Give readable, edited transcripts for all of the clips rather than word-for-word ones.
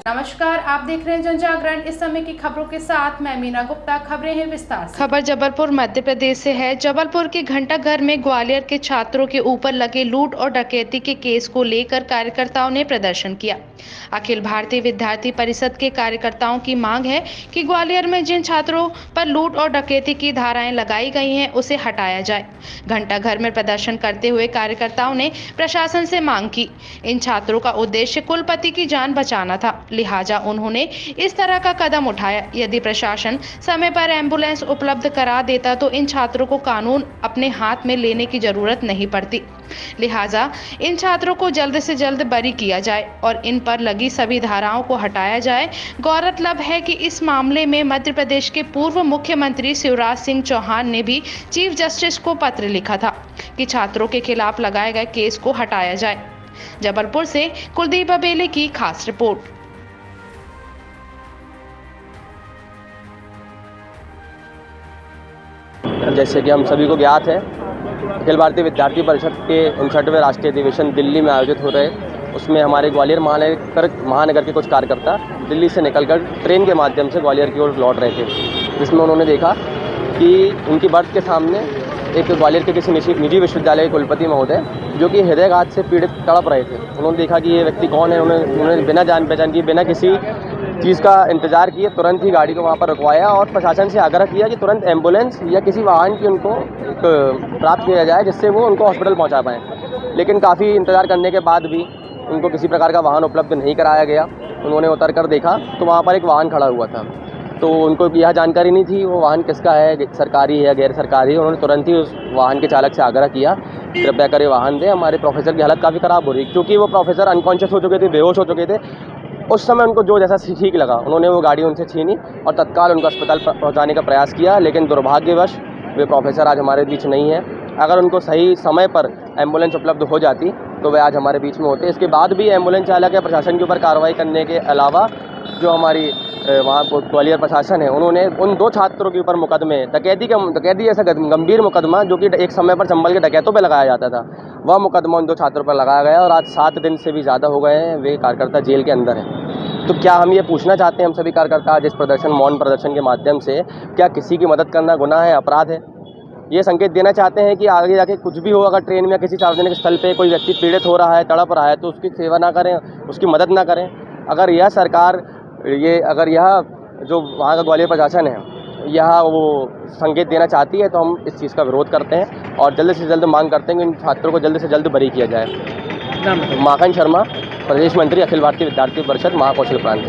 नमस्कार, आप देख रहे हैं जनजागरण। इस समय की खबरों के साथ मैं मीना गुप्ता। खबरें हैं विस्तार से। खबर जबलपुर मध्य प्रदेश से है। जबलपुर के घंटाघर में ग्वालियर के छात्रों के ऊपर लगे लूट और डकैती के केस को लेकर कार्यकर्ताओं ने प्रदर्शन किया। अखिल भारतीय विद्यार्थी परिषद के कार्यकर्ताओं की मांग है कि ग्वालियर में जिन छात्रों पर लूट और डकैती की धाराएं लगाई गई हैं उसे हटाया जाए। घंटाघर में प्रदर्शन करते हुए कार्यकर्ताओं ने प्रशासन से मांग की। इन छात्रों का उद्देश्य कुलपति की जान बचाना था, लिहाजा उन्होंने इस तरह का कदम उठाया। यदि प्रशासन समय पर एम्बुलेंस उपलब्ध करा देता तो इन छात्रों को कानून अपने हाथ में लेने की जरूरत नहीं पड़ती। लिहाजा इन छात्रों को जल्द से जल्द बरी किया जाए और इन पर लगी सभी धाराओं को हटाया जाए। गौरतलब है कि इस मामले में मध्य प्रदेश के पूर्व मुख्यमंत्री शिवराज सिंह चौहान ने भी चीफ जस्टिस को पत्र लिखा था कि छात्रों के खिलाफ लगाए गए केस को हटाया जाए। जबलपुर से कुलदीप अबेले की खास रिपोर्ट। जैसे कि हम सभी को ज्ञात है, अखिल भारतीय विद्यार्थी परिषद के 59वें राष्ट्रीय अधिवेशन दिल्ली में आयोजित हो रहे, उसमें हमारे ग्वालियर महानगर के कुछ कार्यकर्ता दिल्ली से निकलकर ट्रेन के माध्यम से ग्वालियर की ओर लौट रहे थे, जिसमें उन्होंने देखा कि उनकी बर्थ के सामने एक ग्वालियर के किसी निजी विश्वविद्यालय के कुलपति महोदय जो कि हृदयघात से पीड़ित तड़प रहे थे। उन्होंने देखा कि ये व्यक्ति कौन है। उन्होंने बिना जान पहचान किए, बिना किसी चीज़ का इंतज़ार किए तुरंत ही गाड़ी को वहाँ पर रुकवाया और प्रशासन से आग्रह किया कि तुरंत एम्बुलेंस या किसी वाहन की उनको प्राप्त किया जाए जिससे वो उनको हॉस्पिटल पहुँचा पाएँ। लेकिन काफ़ी इंतज़ार करने के बाद भी उनको किसी प्रकार का वाहन उपलब्ध नहीं कराया गया। उन्होंने उतर कर देखा तो वहाँ पर एक वाहन खड़ा हुआ था, तो उनको यह जानकारी नहीं थी वो वाहन किसका है, सरकारी है या गैर सरकारी है। उन्होंने तुरंत ही उस वाहन के चालक से आग्रह किया कृपया कर वाहन दें, हमारे प्रोफेसर की हालत काफ़ी ख़राब हो रही, क्योंकि वो प्रोफेसर अनकॉन्शियस हो चुके थे, बेहोश हो चुके थे। उस समय उनको जो जैसा ठीक लगा उन्होंने वो गाड़ी उनसे छीनी और तत्काल उनको अस्पताल पहुंचाने का प्रयास किया। लेकिन दुर्भाग्यवश वे प्रोफेसर आज हमारे बीच नहीं है। अगर उनको सही समय पर एम्बुलेंस उपलब्ध हो जाती तो वे आज हमारे बीच में होते। इसके बाद भी एम्बुलेंस चालक या प्रशासन के ऊपर कार्रवाई करने के अलावा जो हमारी वहाँ ग्वालियर प्रशासन है, उन्होंने उन 2 छात्रों के ऊपर मुकदमे डकैती जैसा गंभीर मुकदमा जो कि एक समय पर चंबल के डकैतों पे लगाया जाता था, वह मुकदमा उन 2 छात्रों पर लगाया गया और आज 7 दिन से भी ज़्यादा हो गए हैं वे कार्यकर्ता जेल के अंदर हैं। तो क्या हम ये पूछना चाहते हैं, हम सभी कार्यकर्ता आज इस प्रदर्शन मौन प्रदर्शन के माध्यम से, क्या किसी की मदद करना गुनाह है, अपराध है? ये संकेत देना चाहते हैं कि आगे जाके कुछ भी हो, अगर ट्रेन में या किसी सार्वजनिक स्थल पे कोई व्यक्ति पीड़ित हो रहा है, तड़प रहा है, तो उसकी सेवा ना करें, उसकी मदद ना करें। अगर यह सरकार यह जो वहाँ का ग्वालियर प्रशासन है यह वो संकेत देना चाहती है तो हम इस चीज़ का विरोध करते हैं और जल्द से जल्द मांग करते हैं कि इन छात्रों को जल्द से जल्द बरी किया जाए। माखन शर्मा, प्रदेश मंत्री, अखिल भारतीय विद्यार्थी परिषद, महाकौशल प्रांत।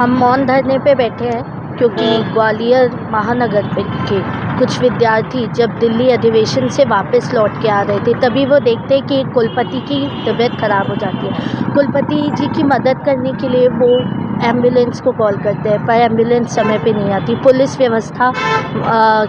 हम मौन धरने पे बैठे हैं क्योंकि ग्वालियर महानगर के कुछ विद्यार्थी जब दिल्ली अधिवेशन से वापस लौट के आ रहे थे तभी वो देखते हैं कि कुलपति की तबीयत ख़राब हो जाती है। कुलपति जी की मदद करने के लिए वो एम्बुलेंस को कॉल करते हैं, पर एम्बुलेंस समय पे नहीं आती। पुलिस व्यवस्था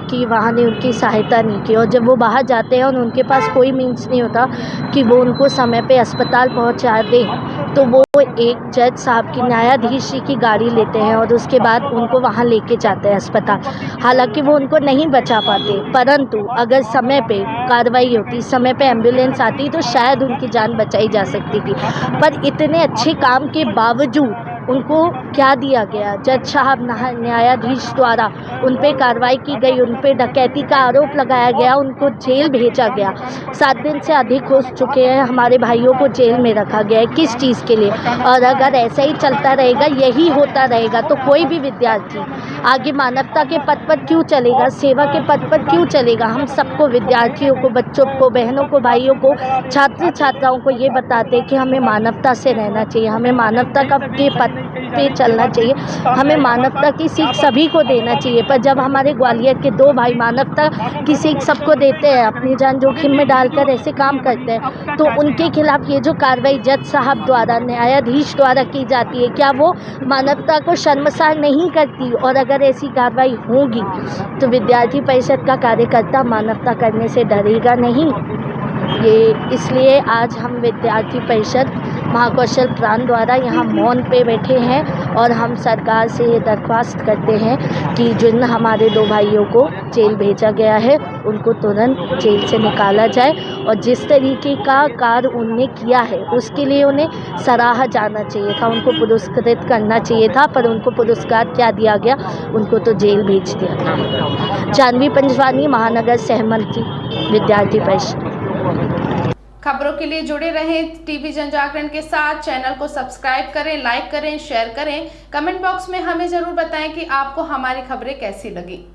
की वहाँ ने उनकी सहायता नहीं की और जब वो बाहर जाते हैं और उनके पास कोई मीन्स नहीं होता कि वो उनको समय पे अस्पताल पहुँचा दें, तो वो एक जज साहब की, न्यायाधीश जी की गाड़ी लेते हैं और उसके बाद उनको वहाँ लेके जाते हैं अस्पताल। हालांकि वो उनको नहीं बचा पाते, परंतु अगर समय पे कार्रवाई होती, समय पे एम्बुलेंस आती तो शायद उनकी जान बचाई जा सकती थी। पर इतने अच्छे काम के बावजूद उनको क्या दिया गया, जज साहब न्यायाधीश द्वारा उन पे कार्रवाई की गई, उन पे डकैती का आरोप लगाया गया, उनको जेल भेजा गया। 7 दिन से अधिक हो चुके हैं, हमारे भाइयों को जेल में रखा गया है। किस चीज़ के लिए? और अगर ऐसा ही चलता रहेगा, यही होता रहेगा, तो कोई भी विद्यार्थी आगे मानवता के पथ पर क्यों चलेगा, सेवा के पथ पर क्यों चलेगा? हम सबको, विद्यार्थियों को, बच्चों को, बहनों को, भाइयों को, छात्र छात्राओं को ये बताते हैं कि हमें मानवता से रहना चाहिए, हमें मानवता के पथ पे चलना चाहिए, हमें मानवता की सीख सभी को देना चाहिए। पर जब हमारे ग्वालियर के 2 भाई मानवता की सीख सबको देते हैं, अपनी जान जोखिम में डालकर ऐसे काम करते हैं, तो उनके खिलाफ ये जो कार्रवाई जज साहब द्वारा, न्यायाधीश द्वारा की जाती है, क्या वो मानवता को शर्मसार नहीं करती? और अगर ऐसी कार्रवाई होगी तो विद्यार्थी परिषद का कार्यकर्ता मानवता करने से डरेगा नहीं। ये इसलिए आज हम विद्यार्थी परिषद महाकौशल प्रांत द्वारा यहाँ मौन पे बैठे हैं और हम सरकार से ये दरख्वास्त करते हैं कि जिन हमारे 2 भाइयों को जेल भेजा गया है उनको तुरंत जेल से निकाला जाए और जिस तरीके का कार्य उनने किया है उसके लिए उन्हें सराहा जाना चाहिए था, उनको पुरस्कृत करना चाहिए था, पर उनको पुरस्कार क्या दिया गया, उनको तो जेल भेज दिया था। जानवी पंजवानी, महानगर सहमंत्री, विद्यार्थी परिषद। खबरों के लिए जुड़े रहें टीवी जनजागरण के साथ। चैनल को सब्सक्राइब करें, लाइक करें, शेयर करें। कमेंट बॉक्स में हमें जरूर बताएं कि आपको हमारी खबरें कैसी लगी।